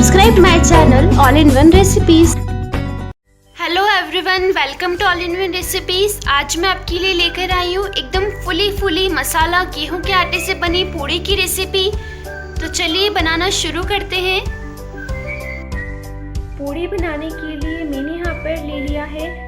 subscribe my channel all in one recipes। Hello everyone, welcome to all in one recipes. आज मैं आपके लिए लेकर आई हूँ एकदम फुली मसाला गेहूं के आटे से बनी पूड़ी की रेसिपी। तो चलिए बनाना शुरू करते हैं। पूड़ी बनाने के लिए मैंने यहाँ पर ले लिया है